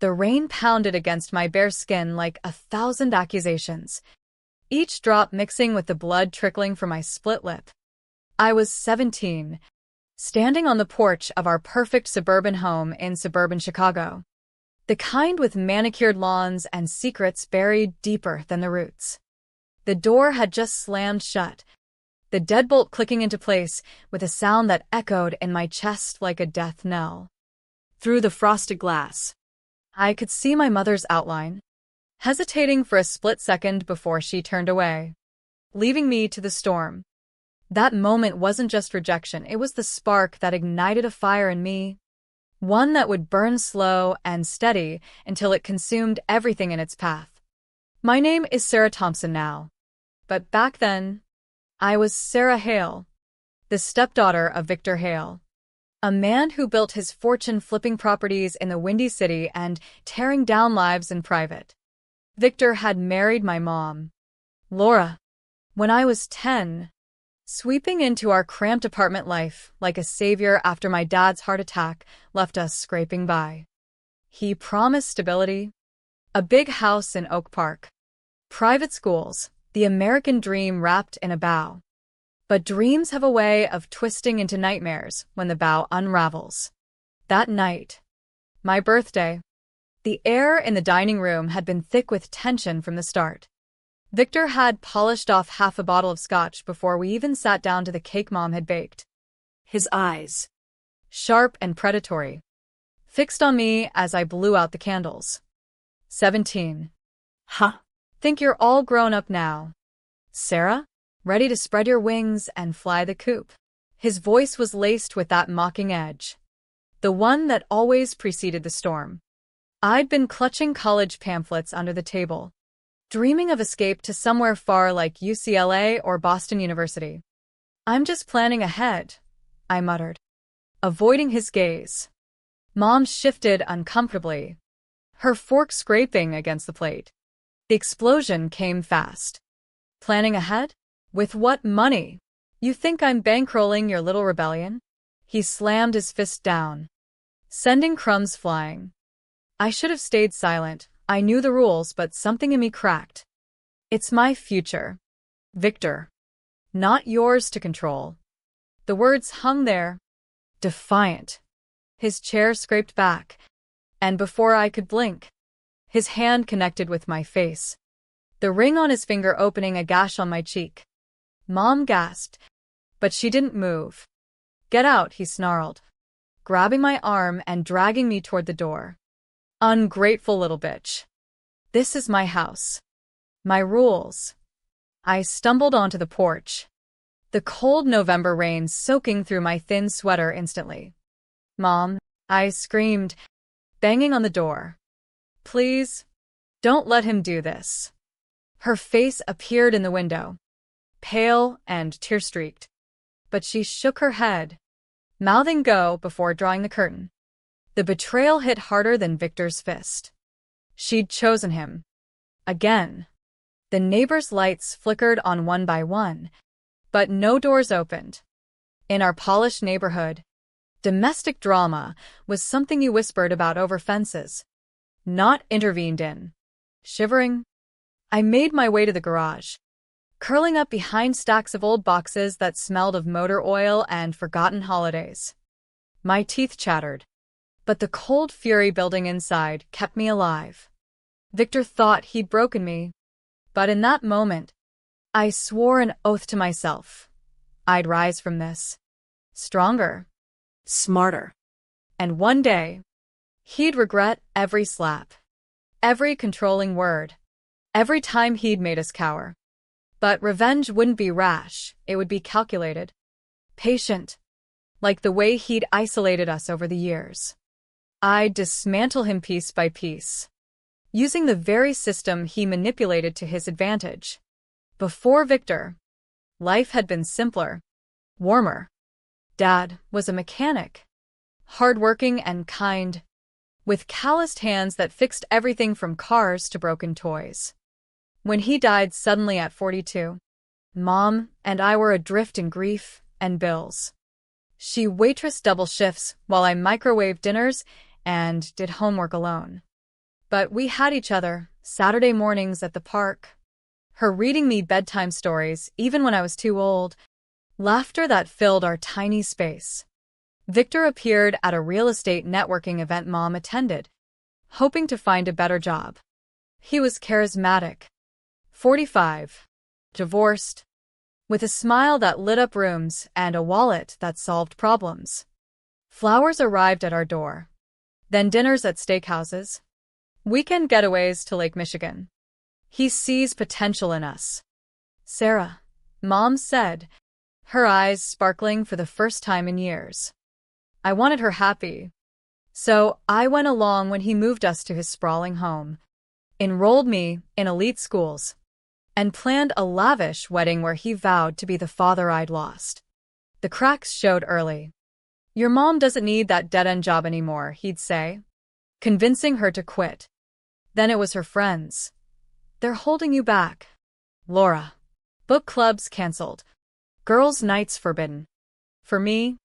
The rain pounded against my bare skin like 1,000 accusations, each drop mixing with the blood trickling from my split lip. I was 17, standing on the porch of our perfect suburban home in suburban Chicago. The kind with manicured lawns and secrets buried deeper than the roots. The door had just slammed shut, the deadbolt clicking into place with a sound that echoed in my chest like a death knell. Through the frosted glass, I could see my mother's outline, hesitating for a split second before she turned away, leaving me to the storm. That moment wasn't just rejection, it was the spark that ignited a fire in me, one that would burn slow and steady until it consumed everything in its path. My name is Sarah Thompson now, but back then, I was Sarah Hale, the stepdaughter of Victor Hale, a man who built his fortune flipping properties in the Windy City and tearing down lives in private. Victor had married my mom, Laura, when I was 10, sweeping into our cramped apartment life like a savior after my dad's heart attack left us scraping by. He promised stability, a big house in Oak Park, private schools, the American dream wrapped in a bow. But dreams have a way of twisting into nightmares when the bow unravels. That night, my birthday, the air in the dining room had been thick with tension from the start. Victor had polished off half a bottle of scotch before we even sat down to the cake Mom had baked. His eyes, sharp and predatory, fixed on me as I blew out the candles. 17. Huh? Think you're all grown up now, Sarah? Ready to spread your wings and fly the coop? His voice was laced with that mocking edge, the one that always preceded the storm. I'd been clutching college pamphlets under the table, dreaming of escape to somewhere far like UCLA or Boston University. I'm just planning ahead, I muttered, avoiding his gaze. Mom shifted uncomfortably, her fork scraping against the plate. The explosion came fast. Planning ahead? With what money? You think I'm bankrolling your little rebellion? He slammed his fist down, sending crumbs flying. I should have stayed silent. I knew the rules, but something in me cracked. It's my future, Victor, not yours to control. The words hung there, defiant. His chair scraped back, and before I could blink, his hand connected with my face, the ring on his finger opening a gash on my cheek. Mom gasped, but she didn't move. Get out, he snarled, grabbing my arm and dragging me toward the door. Ungrateful little bitch. This is my house. My rules. I stumbled onto the porch, the cold November rain soaking through my thin sweater instantly. Mom, I screamed, banging on the door. Please, don't let him do this. Her face appeared in the window, pale and tear-streaked, but she shook her head, mouthing go before drawing the curtain. The betrayal hit harder than Victor's fist. She'd chosen him. Again. The neighbors' lights flickered on one by one, but no doors opened. In our polished neighborhood, domestic drama was something you whispered about over fences, not intervened in. Shivering, I made my way to the garage, curling up behind stacks of old boxes that smelled of motor oil and forgotten holidays. My teeth chattered, but the cold fury building inside kept me alive. Victor thought he'd broken me, but in that moment, I swore an oath to myself. I'd rise from this, stronger, smarter, and one day, he'd regret every slap, every controlling word, every time he'd made us cower. But revenge wouldn't be rash, it would be calculated, patient, like the way he'd isolated us over the years. I'd dismantle him piece by piece, using the very system he manipulated to his advantage. Before Victor, life had been simpler, warmer. Dad was a mechanic, hardworking and kind, with calloused hands that fixed everything from cars to broken toys. When he died suddenly at 42, Mom and I were adrift in grief and bills. She waitressed double shifts while I microwaved dinners and did homework alone. But we had each other, Saturday mornings at the park. Her reading me bedtime stories, even when I was too old. Laughter that filled our tiny space. Victor appeared at a real estate networking event Mom attended, hoping to find a better job. He was charismatic, 45, divorced, with a smile that lit up rooms and a wallet that solved problems. Flowers arrived at our door. Then dinners at steakhouses. Weekend getaways to Lake Michigan. He sees potential in us. Sarah, Mom said, her eyes sparkling for the first time in years. I wanted her happy. So I went along when he moved us to his sprawling home, enrolled me in elite schools, and planned a lavish wedding where he vowed to be the father I'd lost. The cracks showed early. Your mom doesn't need that dead-end job anymore, he'd say, convincing her to quit. Then it was her friends. They're holding you back. Laura. Book clubs canceled. Girls' nights forbidden. For me,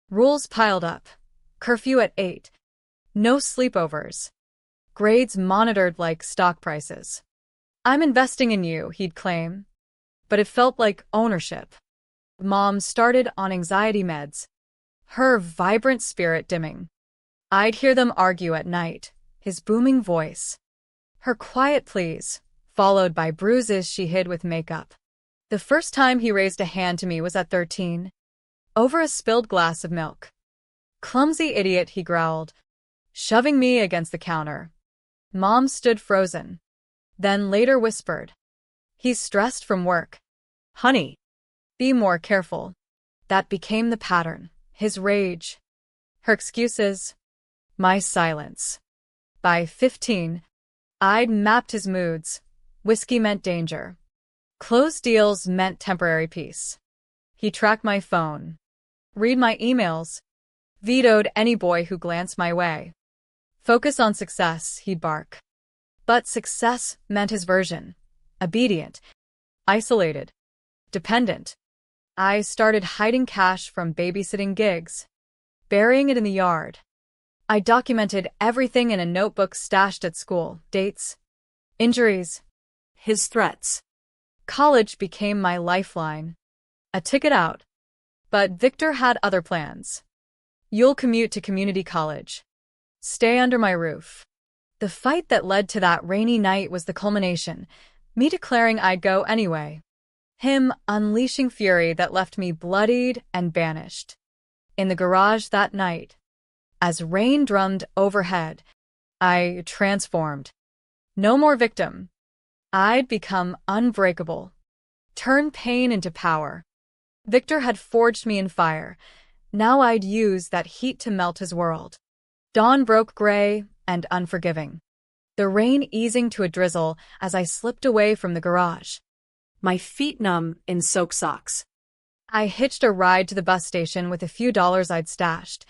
rules piled up. Curfew at 8. No sleepovers. Grades monitored like stock prices. I'm investing in you, he'd claim. But it felt like ownership. Mom started on anxiety meds, her vibrant spirit dimming. I'd hear them argue at night, his booming voice, her quiet pleas, followed by bruises she hid with makeup. The first time he raised a hand to me was at 13, over a spilled glass of milk. Clumsy idiot, he growled, shoving me against the counter. Mom stood frozen, then later whispered, he's stressed from work. Honey, be more careful. That became the pattern, his rage, her excuses, my silence. By 15, I'd mapped his moods. Whiskey meant danger. Closed deals meant temporary peace. He tracked my phone, read my emails, vetoed any boy who glanced my way. Focus on success, he'd bark. But success meant his version. Obedient, isolated, dependent. I started hiding cash from babysitting gigs, burying it in the yard. I documented everything in a notebook stashed at school, dates, injuries, his threats. College became my lifeline, a ticket out. But Victor had other plans. You'll commute to community college. Stay under my roof. The fight that led to that rainy night was the culmination, me declaring I'd go anyway. Him unleashing fury that left me bloodied and banished. In the garage that night, as rain drummed overhead, I transformed. No more victim. I'd become unbreakable. Turn pain into power. Victor had forged me in fire. Now I'd use that heat to melt his world. Dawn broke gray and unforgiving, the rain easing to a drizzle as I slipped away from the garage, my feet numb in soaked socks. I hitched a ride to the bus station with a few dollars I'd stashed,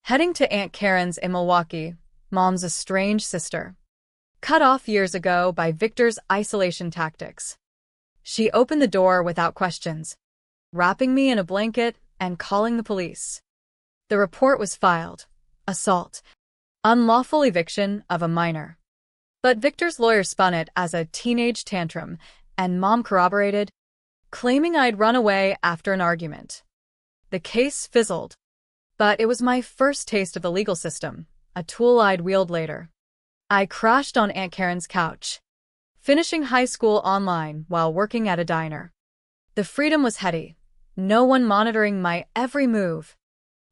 heading to Aunt Karen's in Milwaukee, Mom's estranged sister, cut off years ago by Victor's isolation tactics. She opened the door without questions, wrapping me in a blanket and calling the police. The report was filed. Assault. Unlawful eviction of a minor. But Victor's lawyer spun it as a teenage tantrum, and Mom corroborated, claiming I'd run away after an argument. The case fizzled. But it was my first taste of the legal system, a tool I'd wield later. I crashed on Aunt Karen's couch, finishing high school online while working at a diner. The freedom was heady. No one monitoring my every move.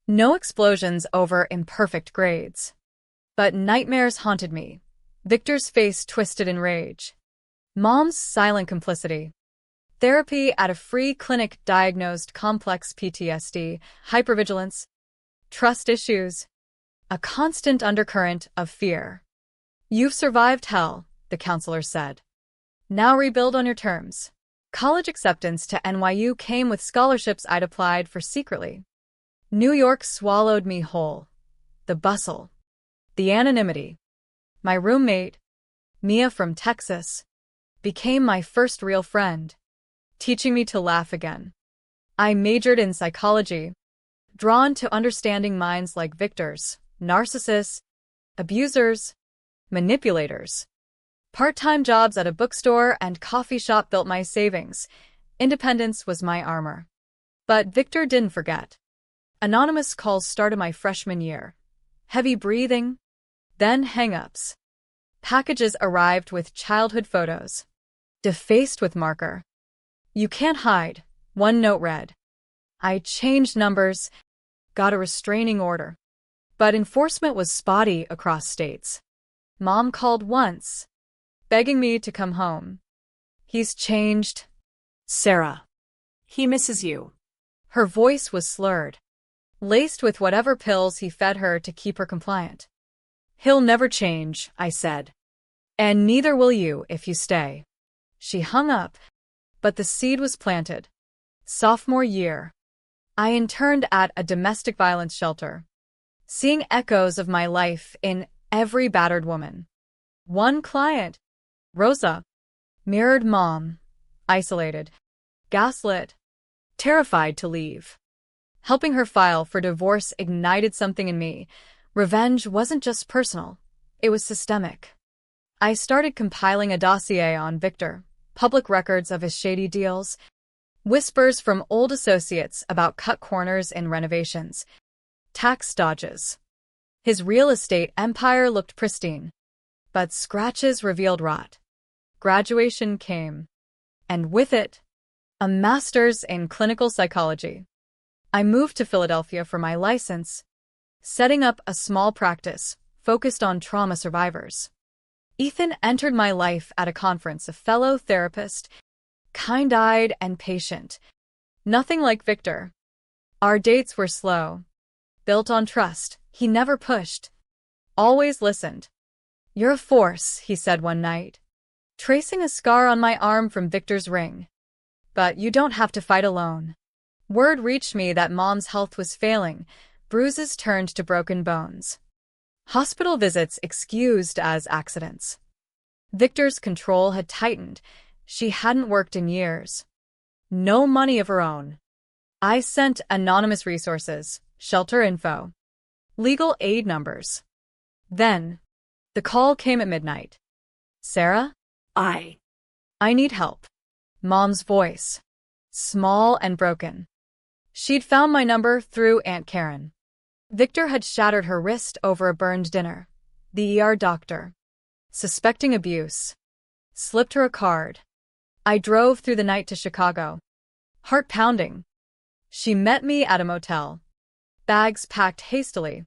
No explosions over imperfect grades. But nightmares haunted me. Victor's face twisted in rage. Mom's silent complicity. Therapy at a free clinic diagnosed complex PTSD, hypervigilance, trust issues. A constant undercurrent of fear. You've survived hell, the counselor said. Now rebuild on your terms. College acceptance to NYU came with scholarships I'd applied for secretly. New York swallowed me whole. The bustle. The anonymity. My roommate, Mia from Texas, became my first real friend, teaching me to laugh again. I majored in psychology, drawn to understanding minds like Victor's, narcissists, abusers, Manipulators. Part-time jobs at a bookstore and coffee shop built my savings. Independence was my armor. But Victor didn't forget. Anonymous calls started my freshman year. Heavy breathing, then hang-ups. Packages arrived with childhood photos, defaced with marker. "You can't hide," one note read. I changed numbers, got a restraining order. But enforcement was spotty across states. Mom called once, begging me to come home. "He's changed, Sarah. He misses you." Her voice was slurred, laced with whatever pills he fed her to keep her compliant. "He'll never change," I said. "And neither will you if you stay." She hung up, but the seed was planted. Sophomore year, I interned at a domestic violence shelter, seeing echoes of my life in every battered woman. One client, Rosa, mirrored Mom, isolated, gaslit, terrified to leave. Helping her file for divorce ignited something in me. Revenge wasn't just personal, it was systemic. I started compiling a dossier on Victor, public records of his shady deals, whispers from old associates about cut corners in renovations, tax dodges. His real estate empire looked pristine, but scratches revealed rot. Graduation came, and with it, a master's in clinical psychology. I moved to Philadelphia for my license, setting up a small practice focused on trauma survivors. Ethan entered my life at a conference, a fellow therapist, kind-eyed and patient. Nothing like Victor. Our dates were slow, built on trust. He never pushed, always listened. "You're a force," he said one night, tracing a scar on my arm from Victor's ring. "But you don't have to fight alone." Word reached me that Mom's health was failing. Bruises turned to broken bones. Hospital visits excused as accidents. Victor's control had tightened. She hadn't worked in years. No money of her own. I sent anonymous resources, shelter info, legal aid numbers. Then, the call came at midnight. "Sarah? I need help." Mom's voice, small and broken. She'd found my number through Aunt Karen. Victor had shattered her wrist over a burned dinner. The ER doctor, suspecting abuse, slipped her a card. I drove through the night to Chicago, heart pounding. She met me at a motel, bags packed hastily,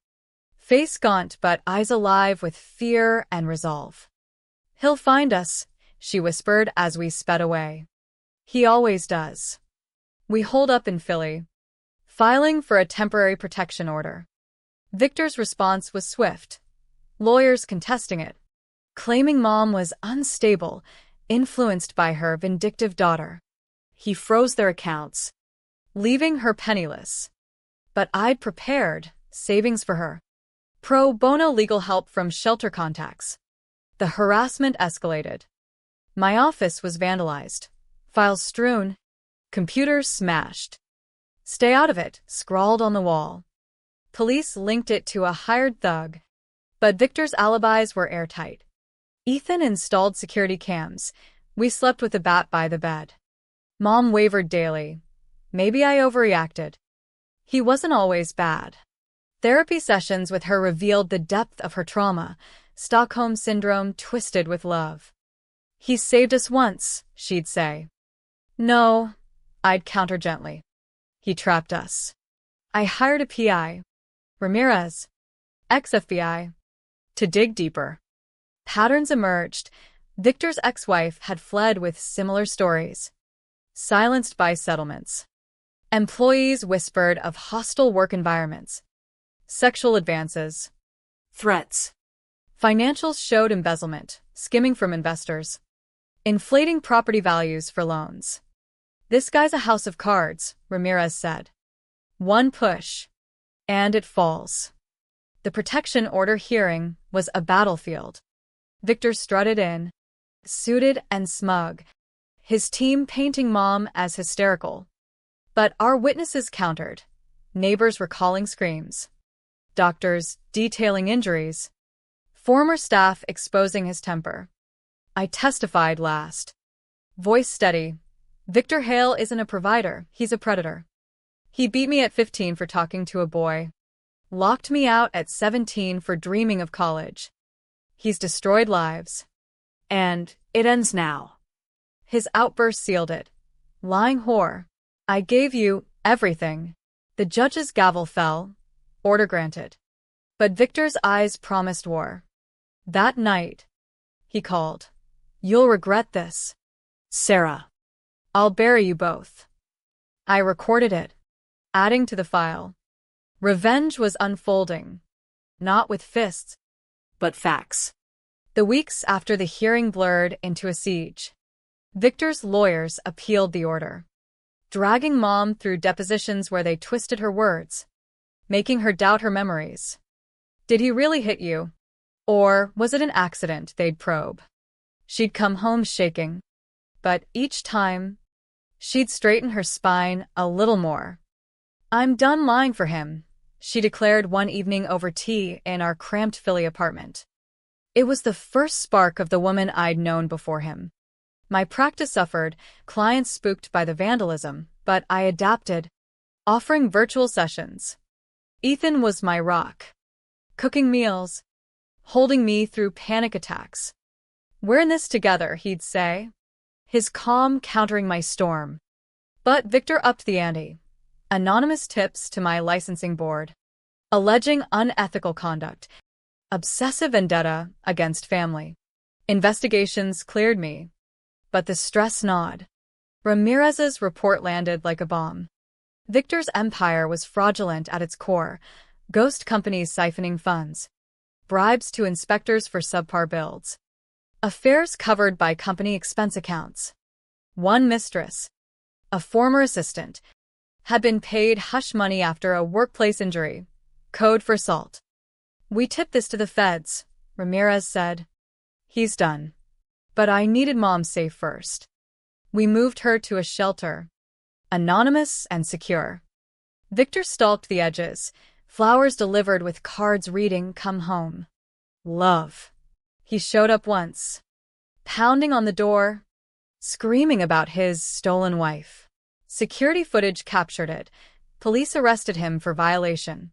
face gaunt but eyes alive with fear and resolve. "He'll find us," she whispered as we sped away. "He always does." We holed up in Philly, filing for a temporary protection order. Victor's response was swift, lawyers contesting it, claiming Mom was unstable, influenced by her vindictive daughter. He froze their accounts, leaving her penniless. But I'd prepared savings for her. Pro bono legal help from shelter contacts. The harassment escalated. My office was vandalized, files strewn, computers smashed. "Stay out of it," scrawled on the wall. Police linked it to a hired thug, but Victor's alibis were airtight. Ethan installed security cams. We slept with a bat by the bed. Mom wavered daily. Maybe I overreacted. He wasn't always bad. Therapy sessions with her revealed the depth of her trauma, Stockholm Syndrome twisted with love. "He saved us once," she'd say. "No," I'd counter gently. "He trapped us." I hired a PI, Ramirez, ex-FBI, to dig deeper. Patterns emerged. Victor's ex-wife had fled with similar stories, silenced by settlements. Employees whispered of hostile work environments, sexual advances, threats. Financials showed embezzlement, skimming from investors, inflating property values for loans. "This guy's a house of cards," Ramirez said. "One push, and it falls." The protection order hearing was a battlefield. Victor strutted in, suited and smug, his team painting Mom as hysterical. But our witnesses countered, neighbors recalling screams, doctors detailing injuries. Former staff exposing his temper. I testified last. Voice steady. Victor Hale isn't a provider, he's a predator. He beat me at 15 for talking to a boy. Locked me out at 17 for dreaming of college. He's destroyed lives. And it ends now. His outburst sealed it. Lying whore. I gave you everything. The judge's gavel fell. Order granted. But Victor's eyes promised war. That night, he called. You'll regret this. Sarah. I'll bury you both. I recorded it, adding to the file. Revenge was unfolding. Not with fists, but facts. The weeks after the hearing blurred into a siege. Victor's lawyers appealed the order, dragging Mom through depositions where they twisted her words, making her doubt her memories. Did he really hit you? Or was it an accident? They'd probe. She'd come home shaking, but each time, she'd straighten her spine a little more. I'm done lying for him, she declared one evening over tea in our cramped Philly apartment. It was the first spark of the woman I'd known before him. My practice suffered, clients spooked by the vandalism, but I adapted, offering virtual sessions. Ethan was my rock. Cooking meals, holding me through panic attacks. We're in this together, he'd say, his calm countering my storm. But Victor upped the ante. Anonymous tips to my licensing board, alleging unethical conduct, obsessive vendetta against family. Investigations cleared me, but the stress gnawed. Ramirez's report landed like a bomb. Victor's empire was fraudulent at its core, ghost companies siphoning funds, bribes to inspectors for subpar builds, affairs covered by company expense accounts. One mistress, a former assistant, had been paid hush money after a workplace injury, code for assault. We tipped this to the feds, Ramirez said. He's done. But I needed Mom safe first. We moved her to a shelter, anonymous and secure. Victor stalked the edges, flowers delivered with cards reading, "Come home. Love." He showed up once, pounding on the door, screaming about his stolen wife. Security footage captured it. Police arrested him for violation.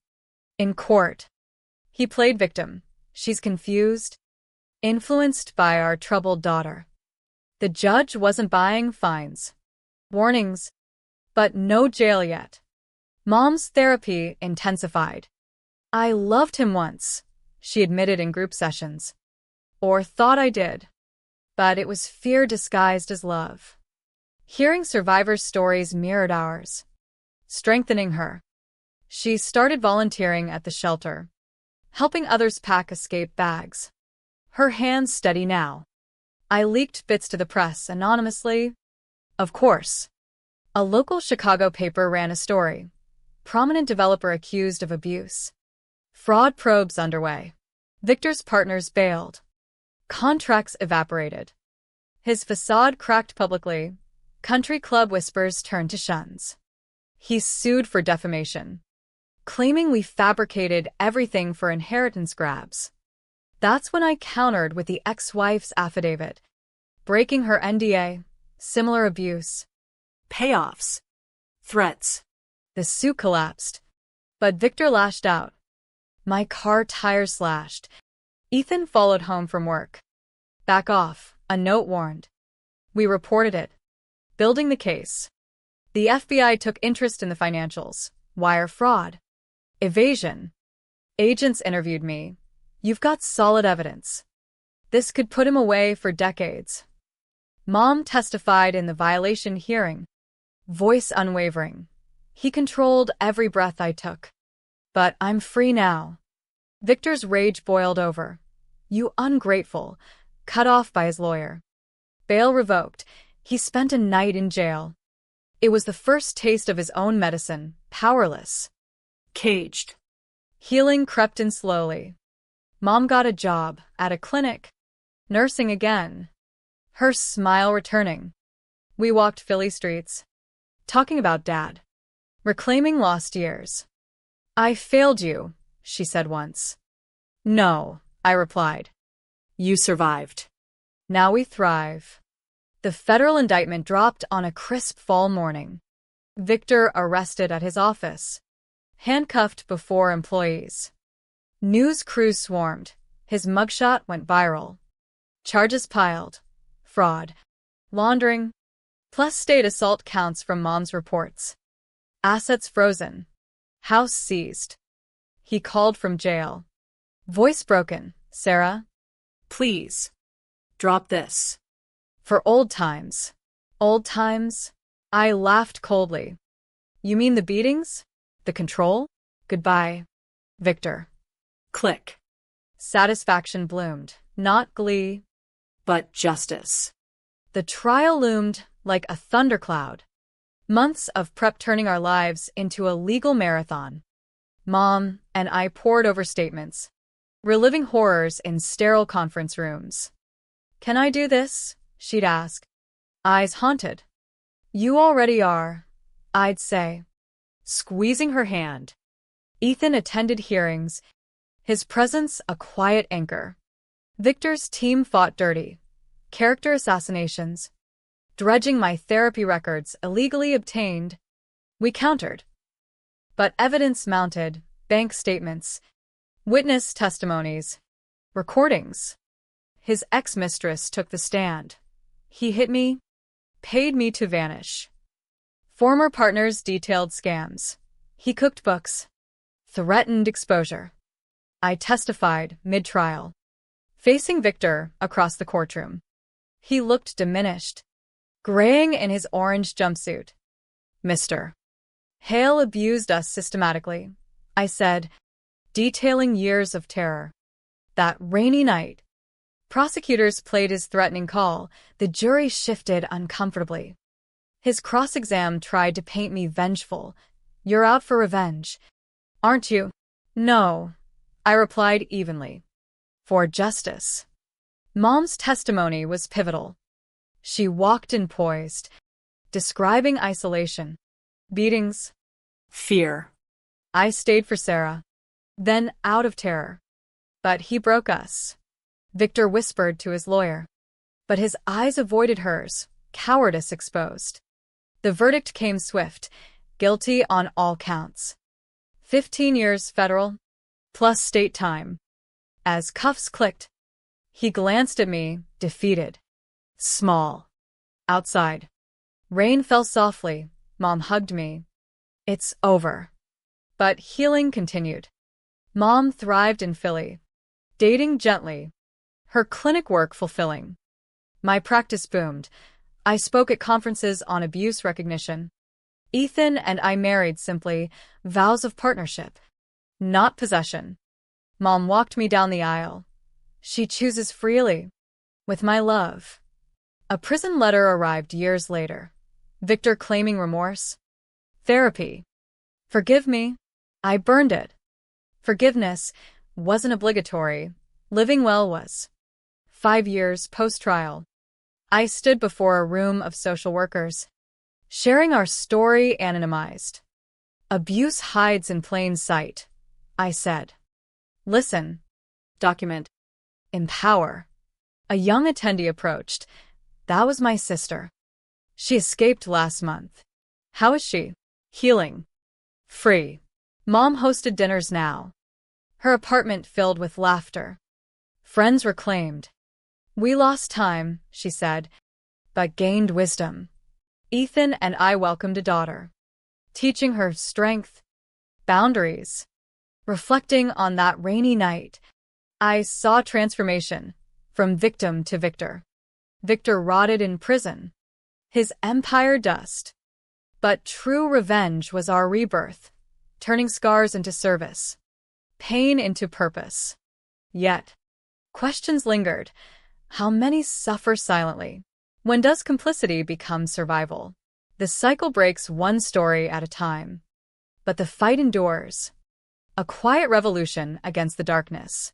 In court, he played victim. She's confused, influenced by our troubled daughter. The judge wasn't buying fines, warnings, but no jail yet. Mom's therapy intensified. I loved him once, she admitted in group sessions. Or thought I did. But it was fear disguised as love. Hearing survivors' stories mirrored ours, strengthening her. She started volunteering at the shelter, helping others pack escape bags. Her hands steady now. I leaked bits to the press anonymously. Of course. A local Chicago paper ran a story. Prominent developer accused of abuse. Fraud probes underway. Victor's partners bailed. Contracts evaporated. His facade cracked publicly. Country club whispers turned to shuns. He sued for defamation, claiming we fabricated everything for inheritance grabs. That's when I countered with the ex-wife's affidavit, breaking her NDA, similar abuse, payoffs, threats. The suit collapsed, but Victor lashed out. My car tires slashed. Ethan followed home from work. Back off, a note warned. We reported it, building the case. The FBI took interest in the financials, wire fraud, evasion. Agents interviewed me. You've got solid evidence. This could put him away for decades. Mom testified in the violation hearing, voice unwavering. He controlled every breath I took. But I'm free now. Victor's rage boiled over. You ungrateful, cut off by his lawyer. Bail revoked. He spent a night in jail. It was the first taste of his own medicine, powerless. Caged. Healing crept in slowly. Mom got a job at a clinic, nursing again. Her smile returning. We walked Philly streets, talking about Dad, reclaiming lost years. I failed you, she said once. No, I replied. You survived. Now we thrive. The federal indictment dropped on a crisp fall morning. Victor arrested at his office, handcuffed before employees. News crews swarmed. His mugshot went viral. Charges piled. Fraud, laundering, plus state assault counts from Mom's reports. Assets frozen. House seized. He called from jail. Voice broken. Sarah? Please. Drop this. For old times. Old times? I laughed coldly. You mean the beatings? The control? Goodbye, Victor. Click. Satisfaction bloomed, not glee, but justice. The trial loomed like a thundercloud. Months of prep turning our lives into a legal marathon. Mom and I pored over statements, reliving horrors in sterile conference rooms. Can I do this? She'd ask. Eyes haunted. You already are, I'd say, squeezing her hand. Ethan attended hearings, his presence a quiet anchor. Victor's team fought dirty. Character assassinations. Dredging my therapy records illegally obtained. We countered. But evidence mounted, bank statements, witness testimonies, recordings. His ex-mistress took the stand. He hit me, paid me to vanish. Former partners detailed scams. He cooked books, threatened exposure. I testified mid-trial, facing Victor across the courtroom. He looked diminished, graying in his orange jumpsuit. Mr. Hale abused us systematically, I said, detailing years of terror. That rainy night. Prosecutors played his threatening call. The jury shifted uncomfortably. His cross-exam tried to paint me vengeful. You're out for revenge, aren't you? No, I replied evenly. For justice. Mom's testimony was pivotal. She walked in poised, describing isolation, beatings, fear. I stayed for Sarah, then out of terror. But he broke us. Victor whispered to his lawyer. But his eyes avoided hers, cowardice exposed. The verdict came swift, guilty on all counts. 15 years federal, plus state time. As cuffs clicked, he glanced at me, defeated. Small. Outside. Rain fell softly. Mom hugged me. It's over. But healing continued. Mom thrived in Philly, dating gently, her clinic work fulfilling. My practice boomed. I spoke at conferences on abuse recognition. Ethan and I married simply, vows of partnership, not possession. Mom walked me down the aisle. She chooses freely, with my love. A prison letter arrived years later. Victor claiming remorse. Therapy. Forgive me. I burned it. Forgiveness wasn't obligatory. Living well was. 5 years post-trial. I stood before a room of social workers, sharing our story anonymized. Abuse hides in plain sight, I said. Listen. Document. Empower. A young attendee approached. That was my sister. She escaped last month. How is she? Healing. Free. Mom hosted dinners now. Her apartment filled with laughter. Friends reclaimed. We lost time, she said, but gained wisdom. Ethan and I welcomed a daughter, teaching her strength, boundaries. Reflecting on that rainy night, I saw transformation, from victim to victor. Victor rotted in prison, his empire dust. But true revenge was our rebirth, turning scars into service, pain into purpose. Yet, questions lingered. How many suffer silently? When does complicity become survival? The cycle breaks one story at a time. But the fight endures. A quiet revolution against the darkness.